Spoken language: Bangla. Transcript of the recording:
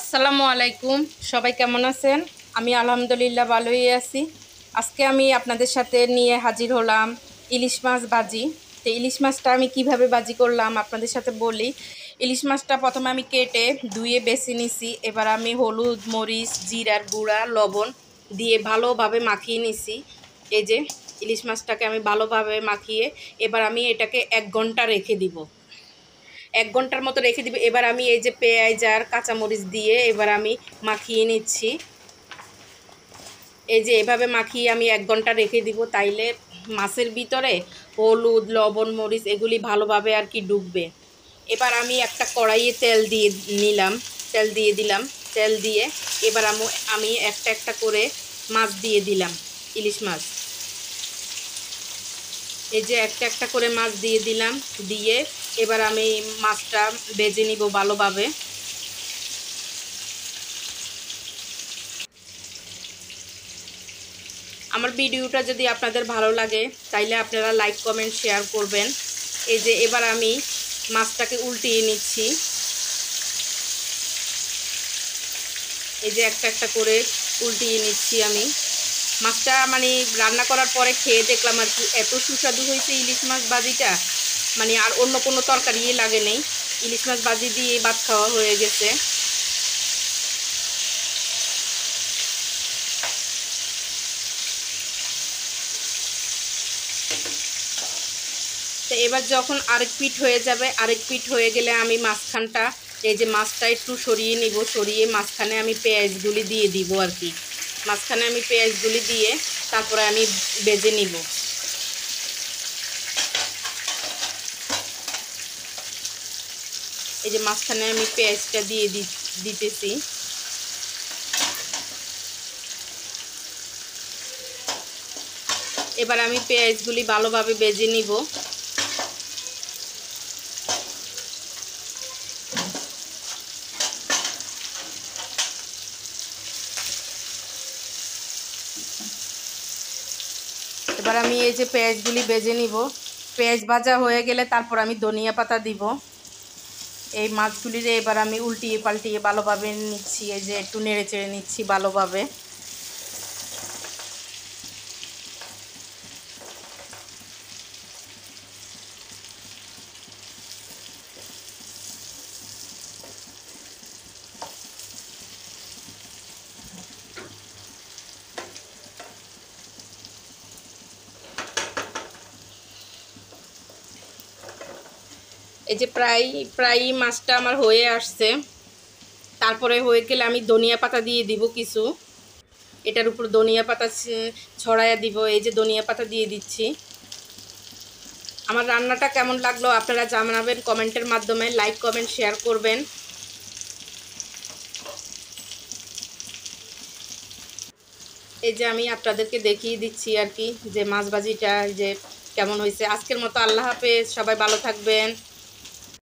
আসসালামু আলাইকুম। সবাই কেমন আছেন? আমি আলহামদুলিল্লাহ ভালোই আছি। আজকে আমি আপনাদের সাথে নিয়ে হাজির হলাম ইলিশ মাছ ভাজি। তো ইলিশ মাছটা আমি কিভাবে ভাজি করলাম আপনাদের সাথে বলি। ইলিশ মাছটা প্রথমে আমি কেটে ধুয়ে বেছে নিছি। এবার আমি হলুদ, মরিচ, জিরার গুঁড়া, লবণ দিয়ে ভালোভাবে মাখিয়ে নিছি। এই যে ইলিশ মাছটাকে আমি ভালোভাবে মাখিয়ে এবার আমি এটাকে 1 ঘন্টা রেখে দিব। 1 ঘন্টার মতো রেখে দিব। এবার আমি এই যে পেঁয়াজ আর কাঁচামরিচ দিয়ে এবার আমি মাখিয়ে নিচ্ছি। এই যে এভাবে মাখিয়ে আমি 1 ঘন্টা রেখে দিব, তাইলে মাছের ভিতরে হলুদ, লবণ, মরিচ এগুলি ভালোভাবে আর কি ঢুকবে। এবার আমি একটা কড়াইয়ে তেল দিয়ে নিলাম, তেল দিয়ে দিলাম। তেল দিয়ে এবার আমি একটা একটা করে মাছ দিয়ে দিলাম, ইলিশ মাছ। এই যে একটা একটা করে মাছ দিয়ে দিলাম, দিয়ে এবার আমি মাছটা ভেজে নিব ভালোভাবে। আমার ভিডিওটা যদি আপনাদের ভালো লাগে তাইলে আপনারা লাইক, কমেন্ট, শেয়ার করবেন। এই যে এবার আমি মাছটাকে উল্টিয়ে নিচ্ছি। এই যে একটা একটা করে উল্টিয়ে নিচ্ছি আমি। মাছটা মানে রান্না করার পরে খেয়ে দেখলাম আর কি, এত সুস্বাদু হয়েছে ইলিশ মাছ ভাজিটা, মানে আর অন্য কোনো তরকারি লাগে নেই, ইলিশ মাছ ভাজি দিয়ে ভাত খাওয়া হয়ে গেছে। তো এবার যখন আরেক পিঠ হয়ে যাবে, আরেক পিঠ হয়ে গেলে আমি মাঝখানটা এই যে মাছটা একটু সরিয়ে নিব, সরিয়ে মাঝখানে আমি পেঁয়াজগুলি দিয়ে দিব আর কি। মাঝখানে আমি পেঁয়াজগুলি দিয়ে তারপরে আমি ভেজে নিব। এই যে মাঝখানে আমি পেঁয়াজটা দিয়ে দিতেছি। এবার আমি পেঁয়াজগুলি ভালোভাবে ভেজে নিব। এবার আমি এই যে পেঁয়াজগুলি ভেজে নিব। পেঁয়াজ ভাজা হয়ে গেলে তারপর আমি ধনিয়া পাতা দিব। এই মাছগুলিরে এবার আমি উল্টিয়ে পাল্টিয়ে ভালোভাবে নিচ্ছি। এই যে একটু নেড়ে চেড়ে নিচ্ছি ভালোভাবে। এই যে প্রায় মাছটা আমার হয়ে আসছে। তারপরে হয়ে গেলে আমি ধনিয়া পাতা দিয়ে দিব কিছু। এটার উপর ধনিয়া পাতা ছড়াইয়া দিব। এই যে ধনিয়া পাতা দিয়ে দিচ্ছি। আমার রান্নাটা কেমন লাগলো আপনারা জানাবেন কমেন্টের মাধ্যমে, লাইক, কমেন্ট, শেয়ার করবেন। এই যে আমি আপনাদেরকে দেখিয়ে দিচ্ছি আর কি যে মাছ ভাজিটা যে কেমন হয়েছে। আজকের মতো আল্লাহ হাফেজ, সবাই ভালো থাকবেন।